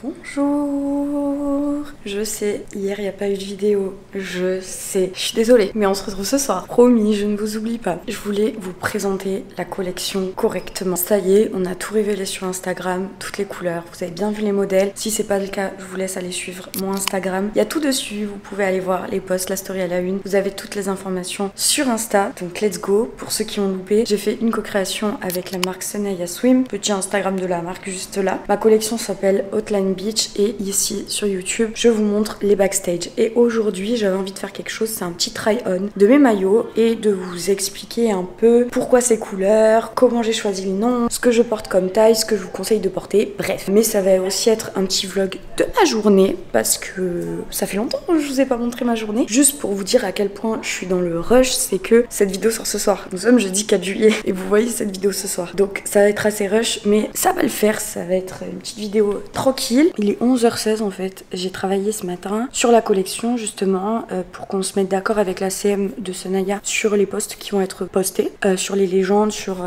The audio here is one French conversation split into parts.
Bonjour. Je sais, hier il n'y a pas eu de vidéo, je sais, je suis désolée, mais on se retrouve ce soir. Promis, je ne vous oublie pas. Je voulais vous présenter la collection correctement. Ça y est, on a tout révélé sur Instagram, toutes les couleurs, vous avez bien vu les modèles. Si c'est pas le cas, je vous laisse aller suivre mon Instagram. Il y a tout dessus, vous pouvez aller voir les posts, la story à la une. Vous avez toutes les informations sur Insta, donc let's go. Pour ceux qui ont loupé, j'ai fait une co-création avec la marque Sanaya Swim, petit Instagram de la marque juste là. Ma collection s'appelle Hotline Beach et ici sur YouTube, je vous montre les backstage. Et aujourd'hui, j'avais envie de faire quelque chose, c'est un petit try-on de mes maillots et de vous expliquer un peu pourquoi ces couleurs, comment j'ai choisi le nom, ce que je porte comme taille, ce que je vous conseille de porter, bref. Mais ça va aussi être un petit vlog de ma journée parce que ça fait longtemps que je vous ai pas montré ma journée. Juste pour vous dire à quel point je suis dans le rush, c'est que cette vidéo sort ce soir. Nous sommes jeudi 4 juillet et vous voyez cette vidéo ce soir. Donc ça va être assez rush, mais ça va le faire, ça va être une petite vidéo tranquille. Il est 11h16 en fait. J'ai travaillé ce matin sur la collection justement pour qu'on se mette d'accord avec la CM de Sanaya sur les posts qui vont être postés, sur les légendes, sur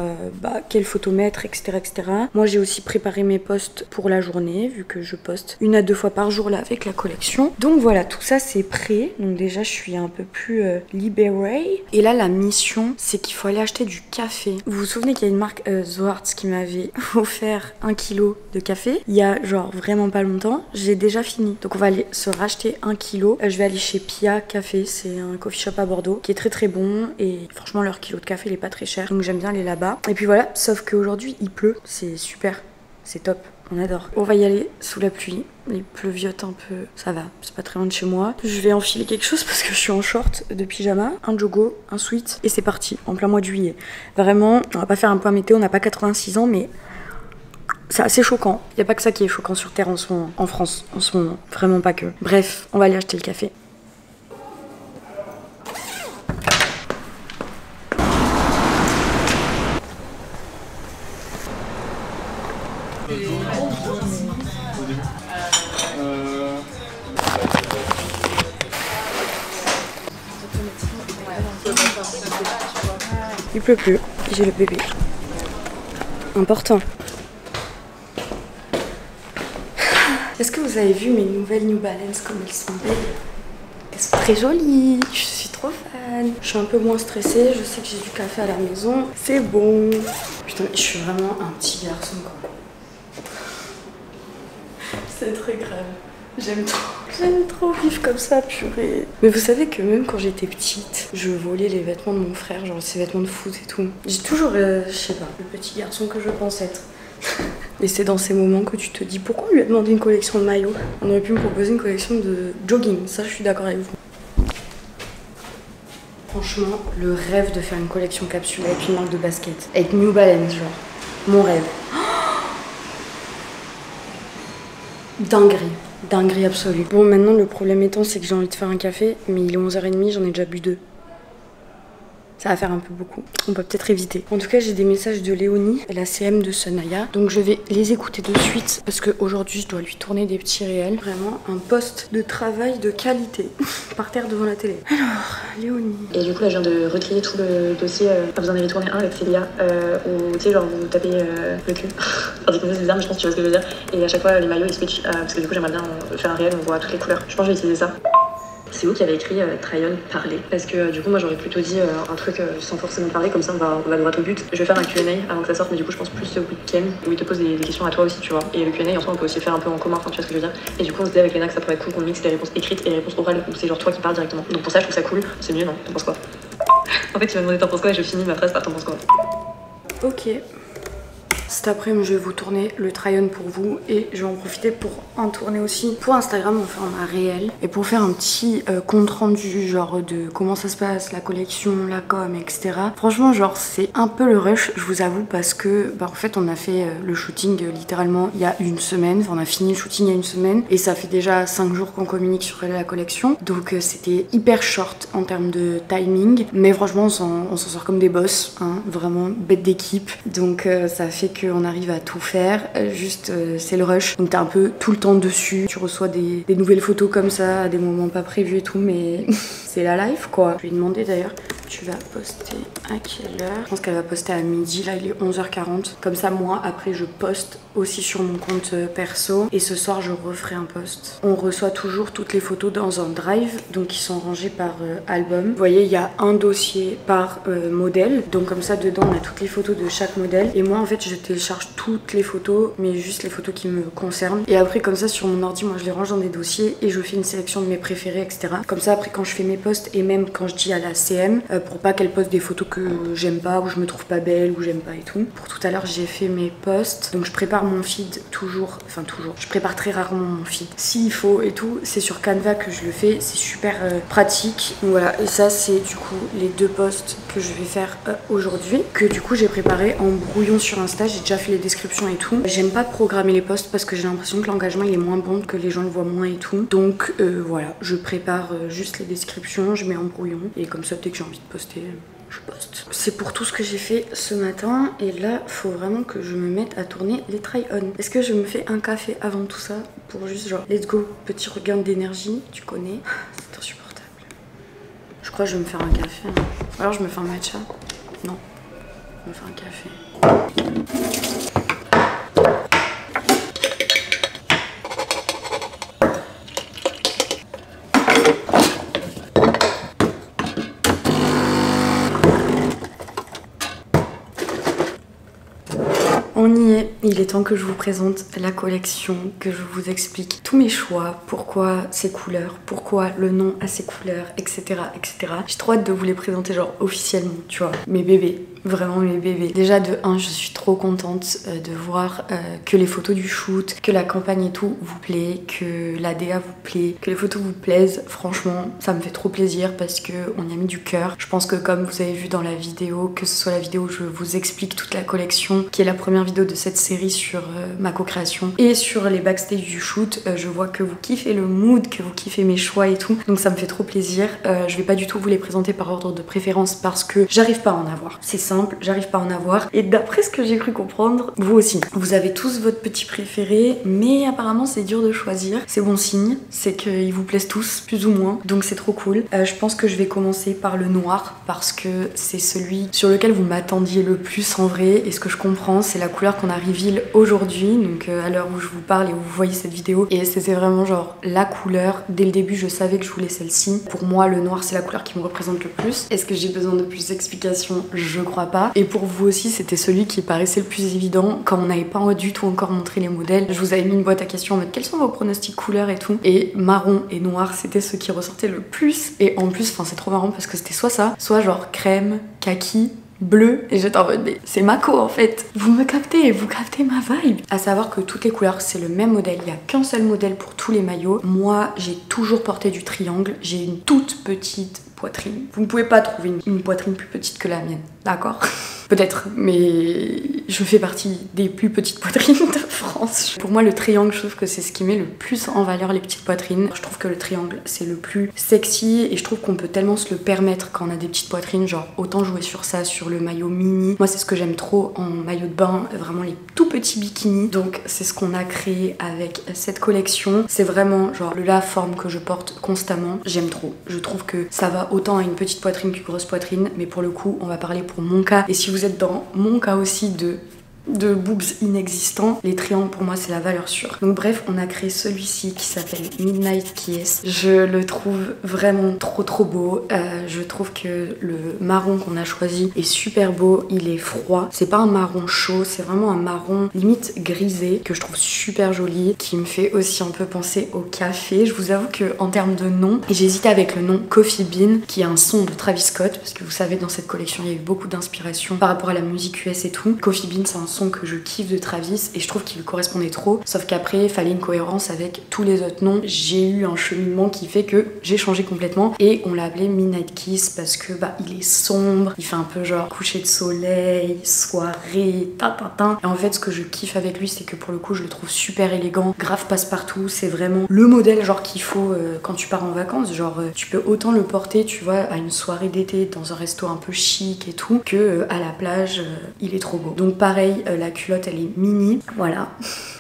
quelle photo mettre, etc., etc. Moi j'ai aussi préparé mes posts pour la journée vu que je poste 1 à 2 fois par jour là avec la collection. Donc voilà, tout ça c'est prêt. Donc déjà je suis un peu plus libérée. Et là la mission c'est qu'il faut aller acheter du café. Vous vous souvenez qu'il y a une marque Zwartz qui m'avait offert 1 kilo de café il y a genre vraiment pas longtemps. J'ai déjà fini, donc on va aller se racheter 1 kilo. Je vais aller chez Pia Café, c'est un coffee shop à Bordeaux qui est très très bon et franchement leur kilo de café il est pas très cher, donc j'aime bien aller là-bas. Et puis voilà, sauf qu'aujourd'hui il pleut, c'est super, c'est top, on adore. On va y aller sous la pluie, il pleuviote un peu, ça va, c'est pas très loin de chez moi. Je vais enfiler quelque chose parce que je suis en short de pyjama, un jogo, un sweat et c'est parti, en plein mois de juillet. Vraiment, on va pas faire un point météo, on n'a pas 86 ans mais c'est assez choquant. Il n'y a pas que ça qui est choquant sur Terre en ce moment, en France en ce moment. Vraiment pas que. Bref, on va aller acheter le café. Il pleut plus, j'ai le bébé. Important. Est-ce que vous avez vu mes nouvelles New Balance comme elles sont belles? Elles sont très jolies, je suis trop fan. Je suis un peu moins stressée, je sais que j'ai du café à la maison, c'est bon. Putain, je suis vraiment un petit garçon quoi. C'est très grave. J'aime trop vivre comme ça, purée. Mais vous savez que même quand j'étais petite, je volais les vêtements de mon frère, genre ses vêtements de foot et tout. J'ai toujours, je sais pas, le petit garçon que je pense être. Et c'est dans ces moments que tu te dis pourquoi on lui a demandé une collection de maillots. On aurait pu me proposer une collection de jogging, ça je suis d'accord avec vous. Franchement, le rêve de faire une collection capsule avec une marque de basket, avec New Balance, genre, mon rêve. Dinguerie, dinguerie absolue. Bon, maintenant le problème étant c'est que j'ai envie de faire un café, mais il est 11h30, j'en ai déjà bu 2. Ça va faire un peu beaucoup. On peut peut-être éviter. En tout cas, j'ai des messages de Léonie, la CM de Sanaya. Donc je vais les écouter de suite parce qu'aujourd'hui, je dois lui tourner des petits réels. Vraiment un poste de travail de qualité. Par terre devant la télé. Alors, Léonie. Et du coup, là, je viens de retrier tout le dossier. Vous en avez tourné un avec Célia où, tu sais, genre, vous tapez le cul. Enfin, c'est bizarre, mais je pense que tu vois ce que je veux dire. Et à chaque fois, les maillots, ils switchent. Parce que du coup, j'aimerais bien faire un réel où on voit toutes les couleurs. Je pense que je vais utiliser ça. C'est vous qui avez écrit Tryon parler parce que du coup moi j'aurais plutôt dit un truc sans forcément parler, comme ça on va droit au but. Je vais faire un Q&A avant que ça sorte, mais du coup je pense plus ce week-end où il te pose des questions à toi aussi, tu vois. Et le Q&A en soi on peut aussi faire un peu en commun, enfin tu vois ce que je veux dire. Et du coup on se dit avec Léna que ça pourrait être cool qu'on mixe les réponses écrites et les réponses orales où c'est genre toi qui parles directement. Donc pour ça je trouve ça cool, c'est mieux, non? T'en penses quoi? En fait tu m'as demandé t'en penses quoi et je finis ma phrase par t'en penses quoi. Ok. Cet après-midi, je vais vous tourner le try-on pour vous et je vais en profiter pour en tourner aussi pour Instagram en format réel et pour faire un petit compte rendu genre de comment ça se passe, la collection, la com, etc. Franchement, genre c'est un peu le rush, je vous avoue, parce que en fait on a fait le shooting littéralement il y a 1 semaine, enfin on a fini le shooting il y a 1 semaine et ça fait déjà 5 jours qu'on communique sur la collection, donc c'était hyper short en termes de timing, mais franchement on s'en sort comme des boss, hein, vraiment bête d'équipe, donc ça fait que on arrive à tout faire, juste c'est le rush, donc t'es un peu tout le temps dessus, tu reçois des nouvelles photos comme ça à des moments pas prévus et tout, mais c'est la life quoi. Je lui ai demandé d'ailleurs tu vas poster à quelle heure? Je pense qu'elle va poster à midi, là il est 11h40. Comme ça, moi, après, je poste aussi sur mon compte perso. Et ce soir, je referai un post. On reçoit toujours toutes les photos dans un drive, donc ils sont rangés par album. Vous voyez, il y a un dossier par modèle. Donc comme ça, dedans, on a toutes les photos de chaque modèle. Et moi, en fait, je télécharge toutes les photos, mais juste les photos qui me concernent. Et après, comme ça, sur mon ordi, moi, je les range dans des dossiers et je fais une sélection de mes préférés, etc. Comme ça, après, quand je fais mes posts et même quand je dis à la CM, pour pas qu'elle poste des photos que j'aime pas, ou je me trouve pas belle, ou j'aime pas et tout. Pour tout à l'heure, j'ai fait mes posts. Donc je prépare mon feed toujours, enfin toujours. Je prépare très rarement mon feed. S'il faut et tout, c'est sur Canva que je le fais. C'est super pratique. Donc voilà, et ça, c'est du coup les 2 posts que je vais faire aujourd'hui. Que du coup, j'ai préparé en brouillon sur Insta. J'ai déjà fait les descriptions et tout. J'aime pas programmer les posts parce que j'ai l'impression que l'engagement il est moins bon, que les gens le voient moins et tout. Donc voilà, je prépare juste les descriptions, je mets en brouillon. Et comme ça, dès que j'ai envie de poster, je poste. C'est pour tout ce que j'ai fait ce matin. Et là, faut vraiment que je me mette à tourner les try-on. Est-ce que je me fais un café avant tout ça? Pour juste genre, let's go, petit regain d'énergie. Tu connais? C'est insupportable. Je crois que je vais me faire un café. Hein. Ou alors je me fais un matcha. Non, je vais me faire un café. On y est, il est temps que je vous présente la collection, que je vous explique tous mes choix, pourquoi ces couleurs, pourquoi le nom à ces couleurs, etc. etc. J'ai trop hâte de vous les présenter genre officiellement, tu vois, mes bébés. Vraiment mes bébés. Déjà de 1, je suis trop contente de voir que les photos du shoot, que la campagne et tout vous plaît, que la DA vous plaît, que les photos vous plaisent. Franchement, ça me fait trop plaisir parce que on y a mis du cœur. Je pense que comme vous avez vu dans la vidéo, que ce soit la vidéo où je vous explique toute la collection, qui est la première vidéo de cette série sur ma co-création, et sur les backstage du shoot, je vois que vous kiffez le mood, que vous kiffez mes choix et tout. Donc ça me fait trop plaisir. Je vais pas du tout vous les présenter par ordre de préférence parce que j'arrive pas à en avoir. C'est simple, j'arrive pas à en avoir. Et d'après ce que j'ai cru comprendre, vous aussi. Vous avez tous votre petit préféré, mais apparemment c'est dur de choisir. C'est bon signe, c'est qu'ils vous plaisent tous, plus ou moins. Donc c'est trop cool. Je pense que je vais commencer par le noir parce que c'est celui sur lequel vous m'attendiez le plus en vrai. Et ce que je comprends, c'est la couleur qu'on a reveal aujourd'hui, donc à l'heure où je vous parle et où vous voyez cette vidéo. Et c'était vraiment genre la couleur. Dès le début, je savais que je voulais celle-ci. Pour moi, le noir, c'est la couleur qui me représente le plus. Est-ce que j'ai besoin de plus d'explications? Je crois pas. Et pour vous aussi, c'était celui qui paraissait le plus évident quand on n'avait pas du tout encore montré les modèles. Je vous avais mis une boîte à questions en mode quels sont vos pronostics couleurs et tout. Et marron et noir, c'était ceux qui ressortaient le plus. Et en plus, enfin, c'est trop marrant parce que c'était soit ça, soit genre crème, kaki, bleu, et j'étais en mode mais c'est Mako en fait, vous me captez, vous captez ma vibe. À savoir que toutes les couleurs c'est le même modèle, il n'y a qu'un seul modèle pour tous les maillots. Moi j'ai toujours porté du triangle, j'ai une toute petite poitrine. Vous ne pouvez pas trouver une poitrine plus petite que la mienne, d'accord? Peut-être, mais je fais partie des plus petites poitrines de France. Pour moi, le triangle, je trouve que c'est ce qui met le plus en valeur les petites poitrines. Je trouve que le triangle, c'est le plus sexy et je trouve qu'on peut tellement se le permettre quand on a des petites poitrines. Genre, autant jouer sur ça, sur le maillot mini. Moi, c'est ce que j'aime trop en maillot de bain, vraiment les tout petits bikinis. Donc, c'est ce qu'on a créé avec cette collection. C'est vraiment genre la forme que je porte constamment. J'aime trop. Je trouve que ça va autant à une petite poitrine qu'une grosse poitrine, mais pour le coup, on va parler pour mon cas. Et si vous êtes dans mon cas aussi de boobs inexistants, les triangles pour moi c'est la valeur sûre. Donc bref, on a créé celui-ci qui s'appelle Midnight Kiss. Je le trouve vraiment trop beau. Je trouve que le marron qu'on a choisi est super beau, il est froid. C'est pas un marron chaud, c'est vraiment un marron limite grisé que je trouve super joli, qui me fait aussi un peu penser au café. Je vous avoue que en termes de nom, j'hésitais avec le nom Coffee Bean, qui est un son de Travis Scott, parce que vous savez dans cette collection il y a eu beaucoup d'inspiration par rapport à la musique US et tout. Coffee Bean c'est un son que je kiffe de Travis et je trouve qu'il correspondait trop, sauf qu'après il fallait une cohérence avec tous les autres noms. J'ai eu un cheminement qui fait que j'ai changé complètement et on l'a appelé Midnight Kiss parce que bah il est sombre, il fait un peu genre coucher de soleil, soirée, tintin. Et en fait ce que je kiffe avec lui c'est que pour le coup je le trouve super élégant, grave passe-partout, c'est vraiment le modèle genre qu'il faut quand tu pars en vacances, genre tu peux autant le porter tu vois à une soirée d'été dans un resto un peu chic et tout que à la plage, il est trop beau. Donc pareil, taille, la culotte elle est mini, voilà.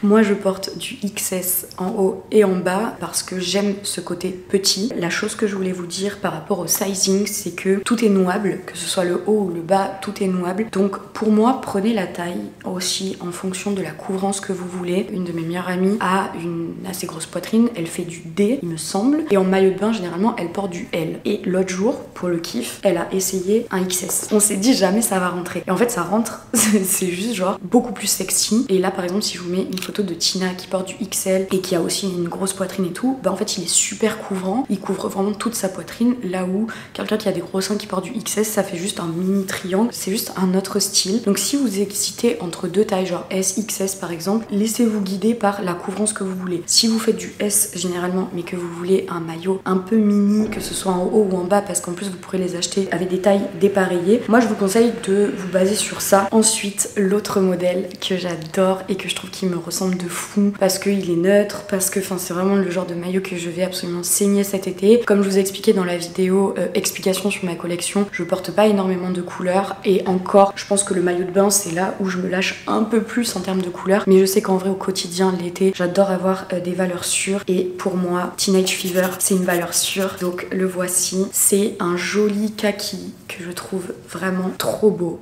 Moi je porte du XS en haut et en bas parce que j'aime ce côté petit. La chose que je voulais vous dire par rapport au sizing, c'est que tout est nouable, que ce soit le haut ou le bas, tout est nouable. Donc pour moi, prenez la taille aussi en fonction de la couvrance que vous voulez. Une de mes meilleures amies a une assez grosse poitrine, elle fait du D il me semble, et en maillot de bain généralement elle porte du L. Et l'autre jour, pour le kiff, elle a essayé un XS. On s'est dit jamais ça va rentrer. Et en fait ça rentre, c'est juste genre beaucoup plus sexy. Et là par exemple si je vous mets une photo de Tina qui porte du XL et qui a aussi une grosse poitrine et tout, bah en fait il est super couvrant, il couvre vraiment toute sa poitrine, là où quelqu'un qui a des gros seins qui porte du XS, ça fait juste un mini triangle, c'est juste un autre style. Donc si vous hésitez entre deux tailles, genre S, XS par exemple, laissez-vous guider par la couvrance que vous voulez. Si vous faites du S généralement, mais que vous voulez un maillot un peu mini, que ce soit en haut ou en bas, parce qu'en plus vous pourrez les acheter avec des tailles dépareillées, moi je vous conseille de vous baser sur ça. Ensuite, l'autre modèle que j'adore et que je trouve qu'il me ressemble de fou, parce qu'il est neutre, parce que c'est vraiment le genre de maillot que je vais absolument saigner cet été. Comme je vous ai expliqué dans la vidéo explication sur ma collection, je porte pas énormément de couleurs, et encore je pense que le maillot de bain c'est là où je me lâche un peu plus en termes de couleurs, mais je sais qu'en vrai au quotidien l'été j'adore avoir des valeurs sûres, et pour moi Teenage Fever c'est une valeur sûre. Donc le voici, c'est un joli kaki que je trouve vraiment trop beau.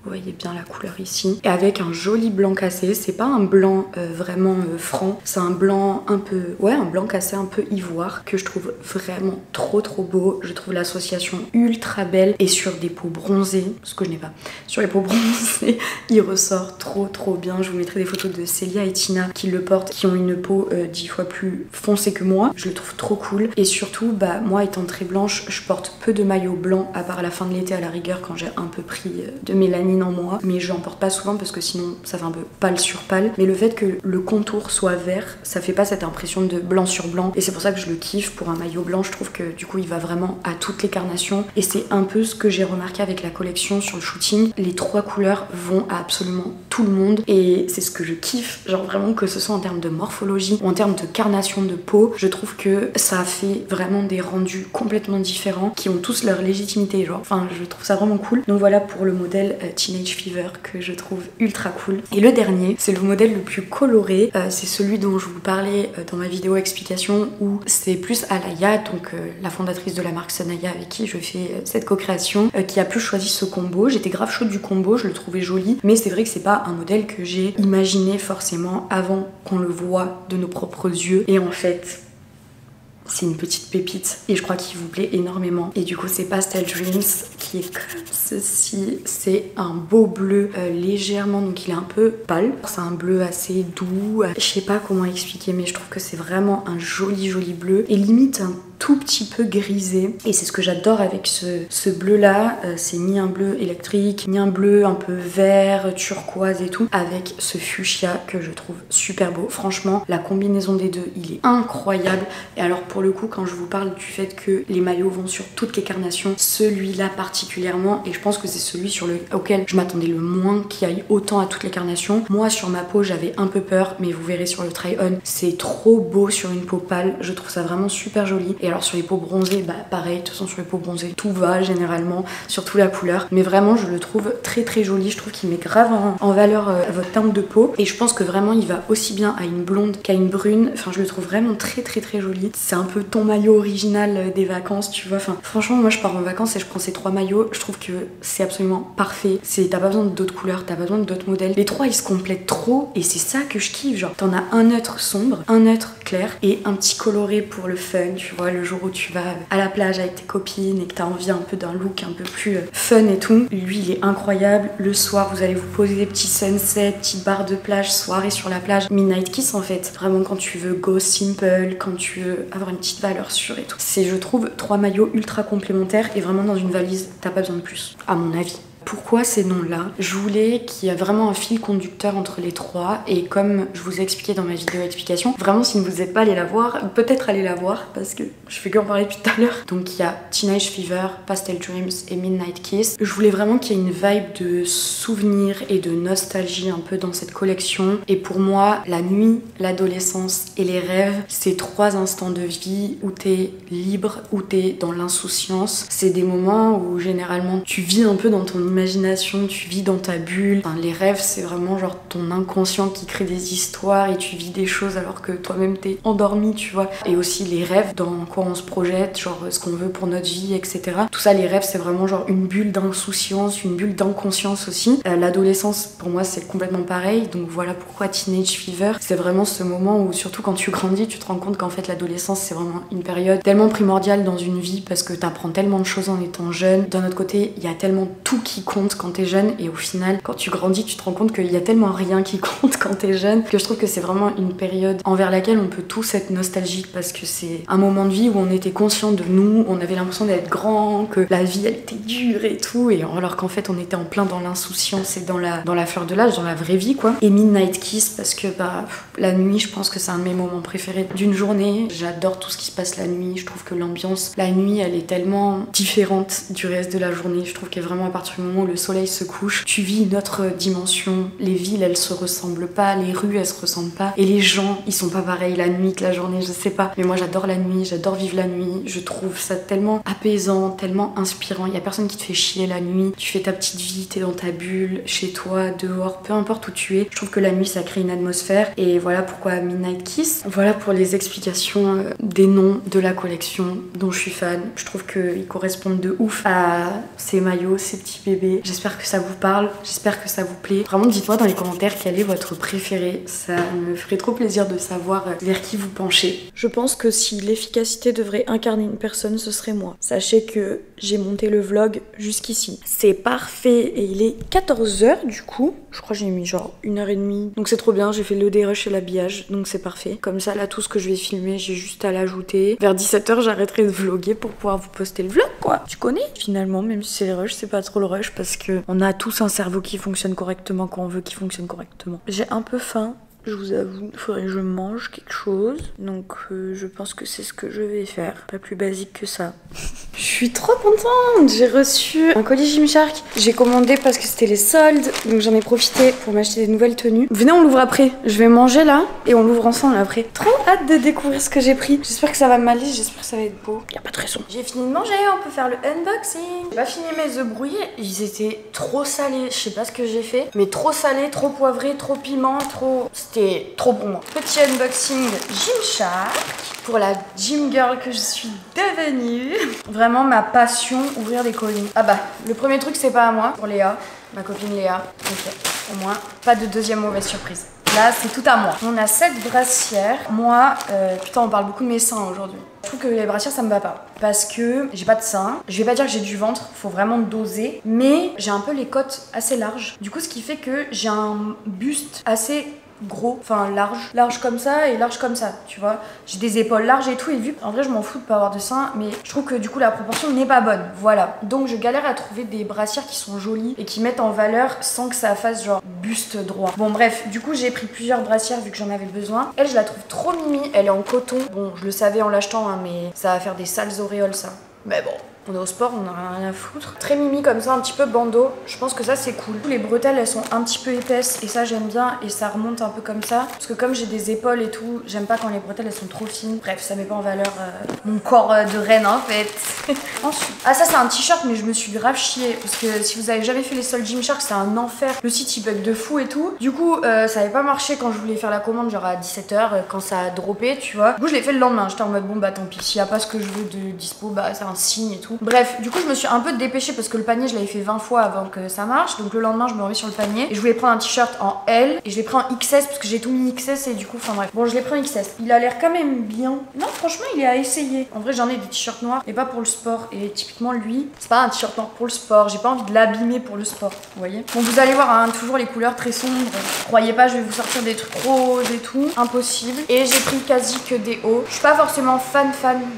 Vous voyez bien la couleur ici. Et avec un joli blanc cassé. C'est pas un blanc vraiment franc. C'est un blanc un peu... Ouais, un blanc cassé un peu ivoire que je trouve vraiment trop beau. Je trouve l'association ultra belle. Et sur des peaux bronzées, ce que je n'ai pas, sur les peaux bronzées, il ressort trop bien. Je vous mettrai des photos de Célia et Tina qui le portent, qui ont une peau 10 fois plus foncée que moi. Je le trouve trop cool. Et surtout, bah moi étant très blanche, je porte peu de maillots blancs à part la fin de l'été à la rigueur quand j'ai un peu pris de mélanine en moi, mais j'en porte pas souvent parce que sinon ça fait un peu pâle sur pâle. Mais le fait que le contour soit vert, ça fait pas cette impression de blanc sur blanc, et c'est pour ça que je le kiffe. Pour un maillot blanc, je trouve que du coup il va vraiment à toutes les carnations, et c'est un peu ce que j'ai remarqué avec la collection sur le shooting. Les trois couleurs vont à absolument tout le monde, et c'est ce que je kiffe, genre vraiment, que ce soit en termes de morphologie ou en termes de carnation de peau, je trouve que ça fait vraiment des rendus complètement différents qui ont tous leur légitimité, genre, je trouve ça vraiment cool. Donc voilà pour le modèle Teenage Fever que je trouve ultra cool. Et le dernier, c'est le modèle le plus coloré, c'est celui dont je vous parlais dans ma vidéo explication, où c'est plus Alaya, donc la fondatrice de la marque Sanaya avec qui je fais cette co-création, qui a plus choisi ce combo. J'étais grave chaude du combo, je le trouvais joli, mais c'est vrai que c'est pas un modèle que j'ai imaginé forcément avant qu'on le voit de nos propres yeux, et en fait c'est une petite pépite et je crois qu'il vous plaît énormément. Et du coup c'est Pastel Dreams qui est comme ceci. C'est un beau bleu légèrement, donc il est un peu pâle, c'est un bleu assez doux, je sais pas comment expliquer, mais je trouve que c'est vraiment un joli bleu, et limite un tout petit peu grisé, et c'est ce que j'adore avec ce bleu là. C'est ni un bleu électrique, ni un bleu un peu vert, turquoise et tout, avec ce fuchsia que je trouve super beau. Franchement la combinaison des deux, il est incroyable. Et alors pour le coup, quand je vous parle du fait que les maillots vont sur toutes les carnations, celui-là particulièrement, et je pense que c'est celui auquel je m'attendais le moins qui aille autant à toutes les carnations. Moi sur ma peau j'avais un peu peur, mais vous verrez sur le try-on, c'est trop beau sur une peau pâle, je trouve ça vraiment super joli. Et alors sur les peaux bronzées, bah pareil, de toute façon sur les peaux bronzées tout va généralement, surtout la couleur, mais vraiment je le trouve très joli. Je trouve qu'il met grave en valeur votre teinte de peau, et je pense que vraiment il va aussi bien à une blonde qu'à une brune. Enfin je le trouve vraiment très joli. C'est un peu ton maillot original des vacances, tu vois. Enfin franchement moi je pars en vacances et je prends ces trois maillots, je trouve que c'est absolument parfait. T'as pas besoin d'autres couleurs, t'as pas besoin d'autres modèles, les trois ils se complètent trop, et c'est ça que je kiffe. Genre t'en as un neutre sombre, un neutre clair et un petit coloré pour le fun, tu vois, le jour où tu vas à la plage avec tes copines et que t'as envie un peu d'un look un peu plus fun et tout. Lui il est incroyable. Le soir vous allez vous poser des petits sunsets, petites barres de plage, soirée sur la plage, midnight kiss en fait, vraiment quand tu veux go simple, quand tu veux avoir une petite valeur sûre et tout. C'est, je trouve, trois maillots ultra complémentaires, et vraiment dans une valise t'as pas besoin de plus à mon avis. Pourquoi ces noms-là? Je voulais qu'il y ait vraiment un fil conducteur entre les trois, et comme je vous ai expliqué dans ma vidéo explication, vraiment si vous n'êtes pas allé la voir, peut-être allez la voir parce que je fais qu'en parler depuis tout à l'heure. Donc il y a Teenage Fever, Pastel Dreams et Midnight Kiss. Je voulais vraiment qu'il y ait une vibe de souvenir et de nostalgie un peu dans cette collection, et pour moi la nuit, l'adolescence et les rêves, c'est trois instants de vie où t'es libre, où t'es dans l'insouciance. C'est des moments où généralement tu vis un peu dans ton imagination, tu vis dans ta bulle. Enfin, les rêves, c'est vraiment genre ton inconscient qui crée des histoires et tu vis des choses alors que toi-même t'es endormi, tu vois. Et aussi les rêves, dans quoi on se projette, genre ce qu'on veut pour notre vie, etc. Tout ça, les rêves, c'est vraiment genre une bulle d'insouciance, une bulle d'inconscience aussi. L'adolescence, pour moi, c'est complètement pareil. Donc voilà pourquoi Teenage Fever, c'est vraiment ce moment où, surtout quand tu grandis, tu te rends compte qu'en fait l'adolescence, c'est vraiment une période tellement primordiale dans une vie parce que t'apprends tellement de choses en étant jeune. D'un autre côté, il y a tellement tout qui compte quand t'es jeune et au final, quand tu grandis, tu te rends compte qu'il y a tellement rien qui compte quand t'es jeune que je trouve que c'est vraiment une période envers laquelle on peut tous être nostalgique parce que c'est un moment de vie où on était conscient de nous, on avait l'impression d'être grand, que la vie elle était dure et tout, et alors qu'en fait on était en plein dans l'insouciance et dans la fleur de l'âge, dans la vraie vie quoi. Et Midnight Kiss parce que bah la nuit, je pense que c'est un de mes moments préférés d'une journée. J'adore tout ce qui se passe la nuit, je trouve que l'ambiance la nuit elle est tellement différente du reste de la journée. Je trouve que vraiment à partir du moment où le soleil se couche, tu vis une autre dimension. Les villes elles se ressemblent pas, les rues elles se ressemblent pas et les gens ils sont pas pareils la nuit que la journée, je sais pas. Mais moi j'adore la nuit, j'adore vivre la nuit, je trouve ça tellement apaisant, tellement inspirant. Il y a personne qui te fait chier la nuit, tu fais ta petite vie, t'es dans ta bulle, chez toi, dehors, peu importe où tu es. Je trouve que la nuit ça crée une atmosphère et voilà pourquoi Midnight Kiss. Voilà pour les explications des noms de la collection dont je suis fan. Je trouve qu'ils correspondent de ouf à ces maillots, ces petits bébés. J'espère que ça vous parle, j'espère que ça vous plaît. Vraiment dites-moi dans les commentaires quel est votre préféré, ça me ferait trop plaisir de savoir vers qui vous penchez. Je pense que si l'efficacité devrait incarner une personne, ce serait moi. Sachez que j'ai monté le vlog jusqu'ici. C'est parfait et il est 14h du coup. Je crois que j'ai mis genre 1h30. Donc c'est trop bien, j'ai fait le dérush et l'habillage, donc c'est parfait. Comme ça là tout ce que je vais filmer, j'ai juste à l'ajouter. Vers 17h j'arrêterai de vlogger pour pouvoir vous poster le vlog quoi. Tu connais? Finalement, même si c'est le rush, c'est pas trop le rush parce que on a tous un cerveau qui fonctionne correctement quand on veut qu'il fonctionne correctement. J'ai un peu faim. Je vous avoue, il faudrait que je mange quelque chose. Donc je pense que c'est ce que je vais faire. Pas plus basique que ça. Je suis trop contente. J'ai reçu un colis Gymshark. J'ai commandé parce que c'était les soldes. Donc j'en ai profité pour m'acheter des nouvelles tenues. Venez, on l'ouvre après. Je vais manger là et on l'ouvre ensemble après. Trop hâte de découvrir ce que j'ai pris. J'espère que ça va m'aller. J'espère que ça va être beau. Y a pas de raison. J'ai fini de manger. On peut faire le unboxing. J'ai pas fini mes œufs brouillés. Ils étaient trop salés. Je sais pas ce que j'ai fait. Mais trop salés, trop poivrés, trop piment, trop... C'était trop pour moi. Petit unboxing Gymshark pour la gym girl que je suis devenue. Vraiment ma passion, ouvrir des colis. Ah bah, le premier truc c'est pas à moi, pour Léa, ma copine Léa. Ok, au moins, pas de deuxième mauvaise surprise. Là, c'est tout à moi. On a cette brassière. Moi, putain, on parle beaucoup de mes seins aujourd'hui. Je trouve que les brassières, ça me va pas. Parce que j'ai pas de seins. Je vais pas dire que j'ai du ventre, faut vraiment doser. Mais j'ai un peu les côtes assez larges. Du coup, ce qui fait que j'ai un buste assez gros, enfin large comme ça et large comme ça, tu vois. J'ai des épaules larges et tout, et vu en vrai je m'en fous de pas avoir de seins, mais je trouve que du coup la proportion n'est pas bonne, voilà. Donc je galère à trouver des brassières qui sont jolies et qui mettent en valeur sans que ça fasse genre buste droit. Bon bref, du coup j'ai pris plusieurs brassières vu que j'en avais besoin. Elle, je la trouve trop mimi, elle est en coton. Bon, je le savais en l'achetant hein, mais ça va faire des sales auréoles ça. Mais bon, on est au sport, on a rien à foutre. Très mimi comme ça, un petit peu bandeau. Je pense que ça c'est cool. Les bretelles elles sont un petit peu épaisses et ça j'aime bien et ça remonte un peu comme ça. Parce que comme j'ai des épaules et tout, j'aime pas quand les bretelles elles sont trop fines. Bref, ça met pas en valeur mon corps de reine en fait. Ensuite, ah ça c'est un t-shirt mais je me suis grave chiée. Parce que si vous avez jamais fait les soldes Gymshark, c'est un enfer. Le site il bug de fou et tout. Du coup ça avait pas marché quand je voulais faire la commande genre à 17h quand ça a droppé tu vois. Du coup je l'ai fait le lendemain. J'étais en mode bon bah tant pis. S'il y a pas ce que je veux de dispo bah c'est un signe et tout. Bref, du coup je me suis un peu dépêchée parce que le panier je l'avais fait 20 fois avant que ça marche. Donc le lendemain je me remets sur le panier et je voulais prendre un t-shirt en L et je l'ai pris en XS parce que j'ai tout mis XS et du coup enfin bref. Bon je l'ai pris en XS. Il a l'air quand même bien. Non franchement il est à essayer. En vrai j'en ai des t-shirts noirs mais pas pour le sport. Et typiquement lui c'est pas un t-shirt noir pour le sport. J'ai pas envie de l'abîmer pour le sport. Vous voyez. Bon vous allez voir hein, toujours les couleurs très sombres. Croyez pas je vais vous sortir des trucs roses et tout. Impossible. Et j'ai pris quasi que des hauts. Je suis pas forcément fan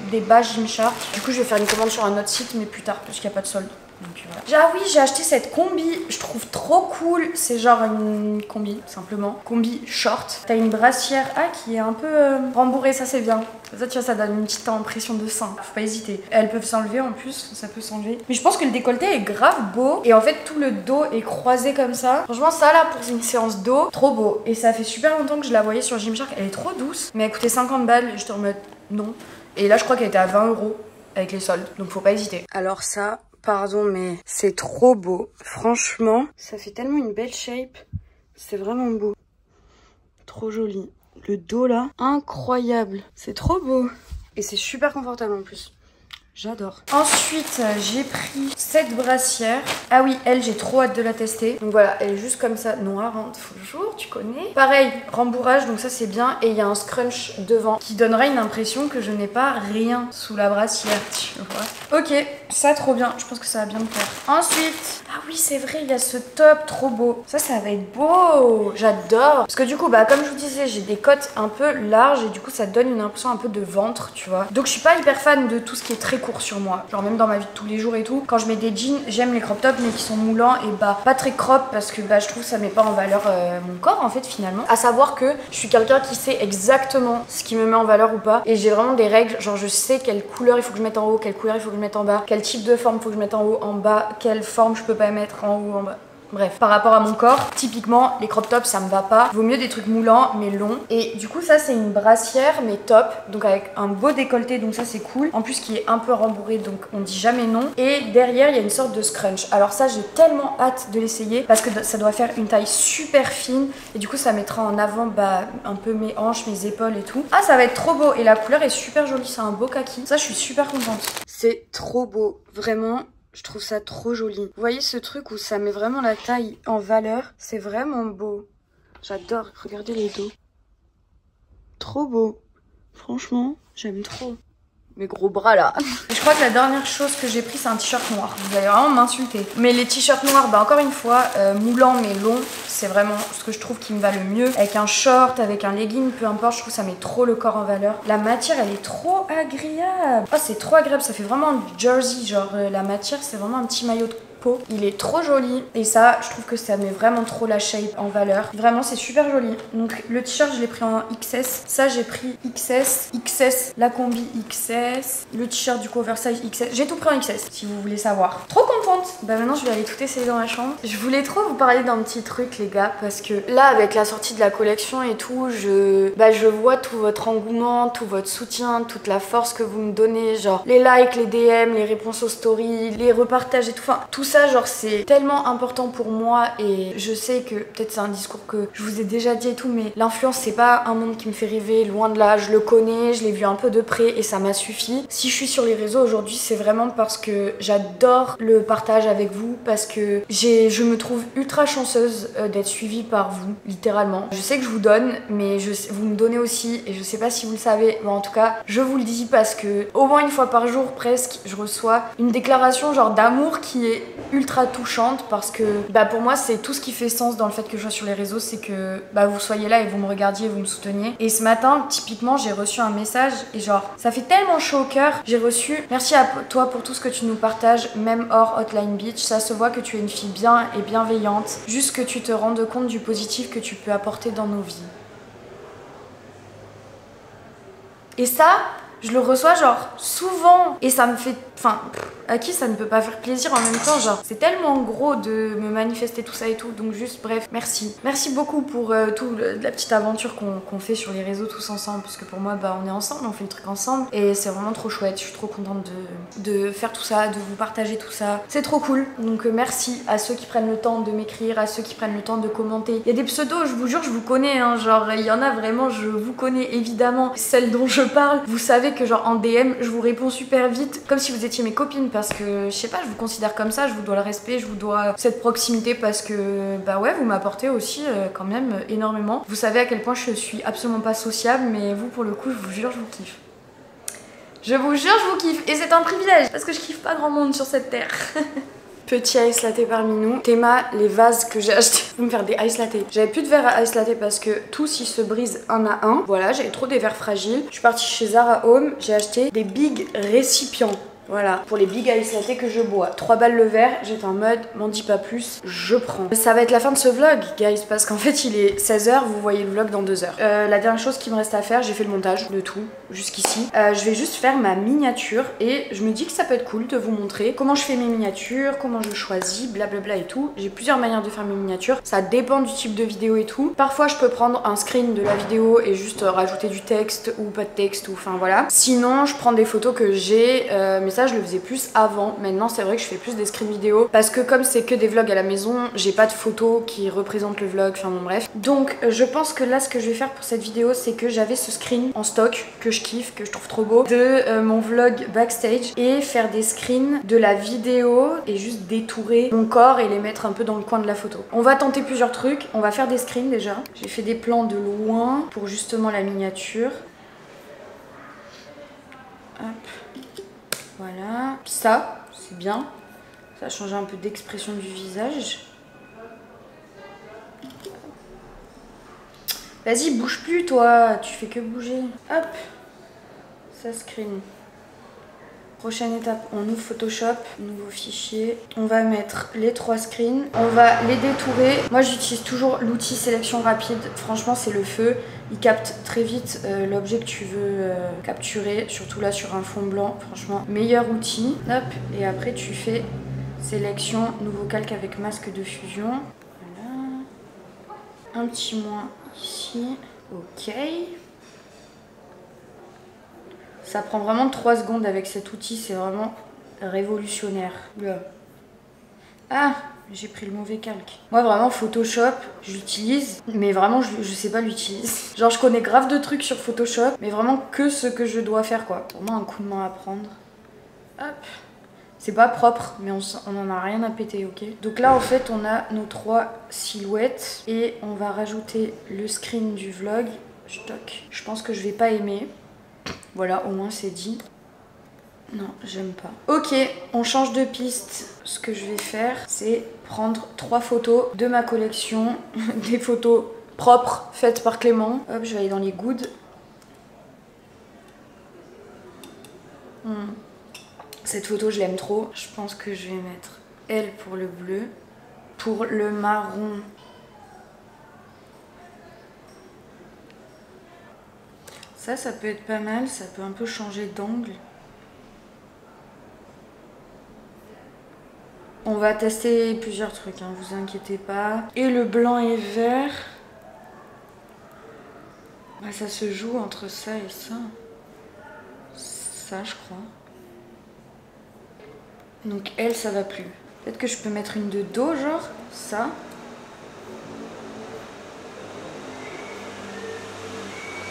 des bas Gymshark. Du coup je vais faire une commande sur un autre site mais plus tard parce qu'il n'y a pas de solde. Donc voilà. Ah oui, j'ai acheté cette combi, je trouve trop cool. C'est genre une combi, simplement. Combi short. T'as une brassière qui est un peu rembourrée, ça c'est bien. Ça, tu vois, ça donne une petite impression de sein. Faut pas hésiter. Elles peuvent s'enlever en plus, ça peut s'enlever. Mais je pense que le décolleté est grave beau. Et en fait, tout le dos est croisé comme ça. Franchement, ça là, pour une séance dos, trop beau. Et ça fait super longtemps que je la voyais sur Gymshark. Elle est trop douce. Mais elle coûtait 50 balles. J'étais en mode non. Et là, je crois qu'elle était à 20 € avec les soldes. Donc faut pas hésiter. Alors ça... Pardon, mais c'est trop beau. Franchement, ça fait tellement une belle shape. C'est vraiment beau. Trop joli. Le dos là, incroyable. C'est trop beau. Et c'est super confortable en plus. J'adore. Ensuite, j'ai pris cette brassière. Ah oui, elle, j'ai trop hâte de la tester. Donc voilà, elle est juste comme ça, noire, hein, toujours, tu connais. Pareil, rembourrage, donc ça c'est bien. Et il y a un scrunch devant qui donnera une impression que je n'ai pas rien sous la brassière, tu vois. Ok, ça trop bien. Je pense que ça va bien me plaire. Ensuite, ah oui, c'est vrai, il y a ce top trop beau. Ça va être beau. J'adore. Parce que du coup, bah comme je vous disais, j'ai des côtes un peu larges et du coup, ça donne une impression un peu de ventre, tu vois. Donc je suis pas hyper fan de tout ce qui est très court sur moi, genre même dans ma vie de tous les jours et tout. Quand je mets des jeans, j'aime les crop tops mais qui sont moulants et bah pas très crop parce que bah je trouve que ça met pas en valeur mon corps en fait finalement. À savoir que je suis quelqu'un qui sait exactement ce qui me met en valeur ou pas et j'ai vraiment des règles, genre je sais quelle couleur il faut que je mette en haut, quelle couleur il faut que je mette en bas, quel type de forme il faut que je mette en haut, en bas, quelle forme je peux pas mettre en haut, en bas. Bref, par rapport à mon corps, typiquement les crop tops ça me va pas. Vaut mieux des trucs moulants mais longs. Et du coup ça c'est une brassière mais top. Donc avec un beau décolleté, donc ça c'est cool. En plus qui est un peu rembourré donc on dit jamais non. Et derrière il y a une sorte de scrunch. Alors ça j'ai tellement hâte de l'essayer parce que ça doit faire une taille super fine. Et du coup ça mettra en avant bah un peu mes hanches, mes épaules et tout. Ah ça va être trop beau et la couleur est super jolie, c'est un beau kaki. Ça je suis super contente. C'est trop beau, vraiment. Je trouve ça trop joli. Vous voyez ce truc où ça met vraiment la taille en valeur? C'est vraiment beau. J'adore. Regardez les dos. Trop beau. Franchement, j'aime trop. Mes gros bras là. Je crois que la dernière chose que j'ai pris c'est un t-shirt noir. Vous allez vraiment m'insulter. Mais les t-shirts noirs, bah encore une fois, moulants mais longs, c'est vraiment ce que je trouve qui me va le mieux. Avec un short, avec un legging, peu importe, je trouve que ça met trop le corps en valeur. La matière elle est trop agréable. Oh c'est trop agréable, ça fait vraiment un jersey. Genre la matière c'est vraiment un petit maillot de peau. Il est trop joli et ça je trouve que ça met vraiment trop la shape en valeur. Vraiment c'est super joli. Donc le t-shirt je l'ai pris en XS. Ça j'ai pris XS, la combi XS, le t-shirt du coup oversize XS. J'ai tout pris en XS si vous voulez savoir. Trop contente. Bah maintenant je vais aller tout essayer dans ma chambre. Je voulais trop vous parler d'un petit truc les gars parce que là avec la sortie de la collection et tout, je vois tout votre engouement, tout votre soutien, toute la force que vous me donnez, genre les likes, les DM, les réponses aux stories, les repartages et tout. Enfin tout ça genre c'est tellement important pour moi et je sais que peut-être c'est un discours que je vous ai déjà dit et tout mais l'influence c'est pas un monde qui me fait rêver, loin de là, je le connais, je l'ai vu un peu de près et ça m'a suffi. Si je suis sur les réseaux aujourd'hui c'est vraiment parce que j'adore le partage avec vous, parce que je me trouve ultra chanceuse d'être suivie par vous, littéralement. Je sais que je vous donne mais vous me donnez aussi et je sais pas si vous le savez mais en tout cas je vous le dis parce que au moins une fois par jour presque je reçois une déclaration genre d'amour qui est ultra touchante parce que bah pour moi c'est tout ce qui fait sens dans le fait que je sois sur les réseaux, c'est que bah vous soyez là et vous me regardiez et vous me souteniez. Et ce matin typiquement j'ai reçu un message et genre ça fait tellement chaud au cœur. J'ai reçu: merci à toi pour tout ce que tu nous partages même hors Hotline Beach, ça se voit que tu es une fille bien et bienveillante, juste que tu te rendes compte du positif que tu peux apporter dans nos vies. Et ça je le reçois genre souvent et ça me fait... Enfin, à qui ça ne peut pas faire plaisir en même temps, genre c'est tellement gros de me manifester tout ça et tout, donc juste bref, merci. Merci beaucoup pour la petite aventure qu'on fait sur les réseaux tous ensemble, parce que pour moi bah on est ensemble, on fait le truc ensemble et c'est vraiment trop chouette, je suis trop contente de faire tout ça, de vous partager tout ça, c'est trop cool. Donc merci à ceux qui prennent le temps de m'écrire, à ceux qui prennent le temps de commenter. Il y a des pseudos, je vous jure, je vous connais, hein, genre il y en a vraiment, je vous connais évidemment. Celle dont je parle, vous savez que genre en DM, je vous réponds super vite, comme si vous étiez mes copines, parce que je sais pas, je vous considère comme ça, je vous dois le respect, je vous dois cette proximité parce que bah ouais, vous m'apportez aussi quand même énormément. Vous savez à quel point je suis absolument pas sociable, mais vous pour le coup, je vous jure, je vous kiffe. Je vous jure, je vous kiffe et c'est un privilège parce que je kiffe pas grand monde sur cette terre. Petit ice latte parmi nous. Théma, les vases que j'ai achetés. Vous me faire des ice latte. J'avais plus de verres à ice latte parce que tous ils se brisent un à un. Voilà, j'avais trop des verres fragiles. Je suis partie chez Zara Home, j'ai acheté des big récipients. Voilà, pour les big ice latte que je bois. 3 balles le verre, j'étais en mode, m'en dis pas plus, je prends. Ça va être la fin de ce vlog, guys, parce qu'en fait il est 16h, vous voyez le vlog dans 2 heures. La dernière chose qui me reste à faire, j'ai fait le montage de tout, jusqu'ici. Je vais juste faire ma miniature et je me dis que ça peut être cool de vous montrer comment je fais mes miniatures, comment je choisis, blablabla et tout. J'ai plusieurs manières de faire mes miniatures, ça dépend du type de vidéo et tout. Parfois je peux prendre un screen de la vidéo et juste rajouter du texte ou pas de texte, ou enfin voilà. Sinon je prends des photos que j'ai, mais ça ça je le faisais plus avant. Maintenant c'est vrai que je fais plus des screens vidéo parce que comme c'est que des vlogs à la maison, j'ai pas de photos qui représentent le vlog, enfin bon bref. Donc je pense que là ce que je vais faire pour cette vidéo, c'est que j'avais ce screen en stock que je kiffe, que je trouve trop beau, de mon vlog backstage et faire des screens de la vidéo et juste détourer mon corps et les mettre un peu dans le coin de la photo. On va tenter plusieurs trucs, on va faire des screens déjà. J'ai fait des plans de loin pour justement la miniature. Hop. Voilà, ça c'est bien, ça a changé un peu d'expression du visage. Vas-y, bouge plus toi, tu fais que bouger. Hop, ça screen. Prochaine étape, on ouvre Photoshop, nouveau fichier. On va mettre les 3 screens, on va les détourer. Moi j'utilise toujours l'outil sélection rapide, franchement c'est le feu. Il capte très vite l'objet que tu veux capturer, surtout là sur un fond blanc, franchement meilleur outil. Hop, et après tu fais sélection, nouveau calque avec masque de fusion. Voilà. Un petit moins ici, ok. Ça prend vraiment 3 secondes avec cet outil, c'est vraiment révolutionnaire. Là. Ah, j'ai pris le mauvais calque. Moi vraiment Photoshop, je l'utilise, mais vraiment je sais pas l'utiliser. Genre je connais grave de trucs sur Photoshop, mais vraiment que ce que je dois faire quoi. Vraiment un coup de main à prendre. Hop. C'est pas propre, mais on en a rien à péter, ok? Donc là en fait on a nos 3 silhouettes et on va rajouter le screen du vlog. Stock. Je pense que je vais pas aimer. Voilà, au moins c'est dit. Non, j'aime pas. Ok, on change de piste. Ce que je vais faire, c'est prendre 3 photos de ma collection. Des photos propres, faites par Clément. Hop, je vais aller dans les goods. Cette photo, je l'aime trop. Je pense que je vais mettre elle pour le bleu. Pour le marron... Ça peut être pas mal, ça peut un peu changer d'angle. On va tester plusieurs trucs, hein, vous inquiétez pas. Et le blanc et vert, bah, ça se joue entre ça et ça. Ça, je crois. Donc elle, ça va plus. Peut-être que je peux mettre une de dos, genre ça.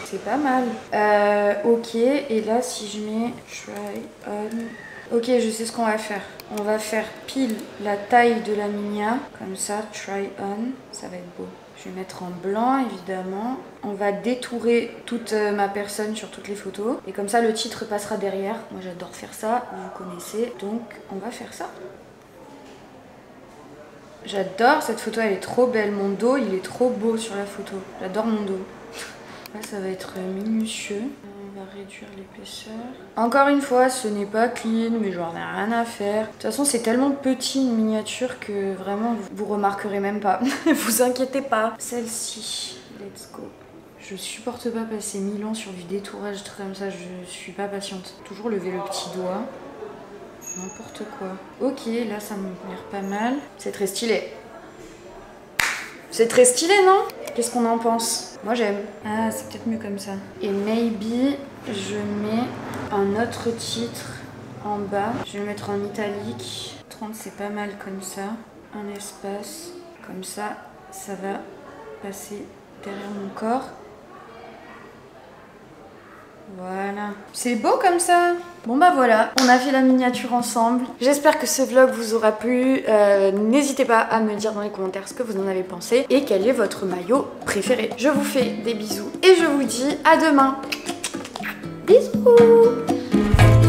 C'est pas mal. Ok, et là si je mets try on. Ok, je sais ce qu'on va faire. On va faire pile la taille de la minia. Comme ça, try on. Ça va être beau. Je vais mettre en blanc évidemment. On va détourer toute ma personne sur toutes les photos. Et comme ça le titre passera derrière. Moi j'adore faire ça, vous connaissez. Donc on va faire ça. J'adore cette photo, elle est trop belle. Mon dos il est trop beau sur la photo. J'adore mon dos. Là, ça va être minutieux. On va réduire l'épaisseur. Encore une fois, ce n'est pas clean, mais j'en ai rien à faire. De toute façon, c'est tellement petit une miniature que vraiment, vous remarquerez même pas. Vous inquiétez pas. Celle-ci, let's go. Je supporte pas passer 1000 ans sur du détourage comme ça. Je suis pas patiente. Toujours lever le petit doigt. N'importe quoi. Ok, là, ça me l'air pas mal. C'est très stylé. C'est très stylé, non? Qu'est-ce qu'on en pense? Moi j'aime. Ah, c'est peut-être mieux comme ça. Et maybe, je mets un autre titre en bas. Je vais le mettre en italique. 30, c'est pas mal comme ça. Un espace. Comme ça, ça va passer derrière mon corps. Voilà. C'est beau comme ça. Bon bah voilà, on a fait la miniature ensemble. J'espère que ce vlog vous aura plu. N'hésitez pas à me dire dans les commentaires ce que vous en avez pensé et quel est votre maillot préféré. Je vous fais des bisous et je vous dis à demain. Bisous.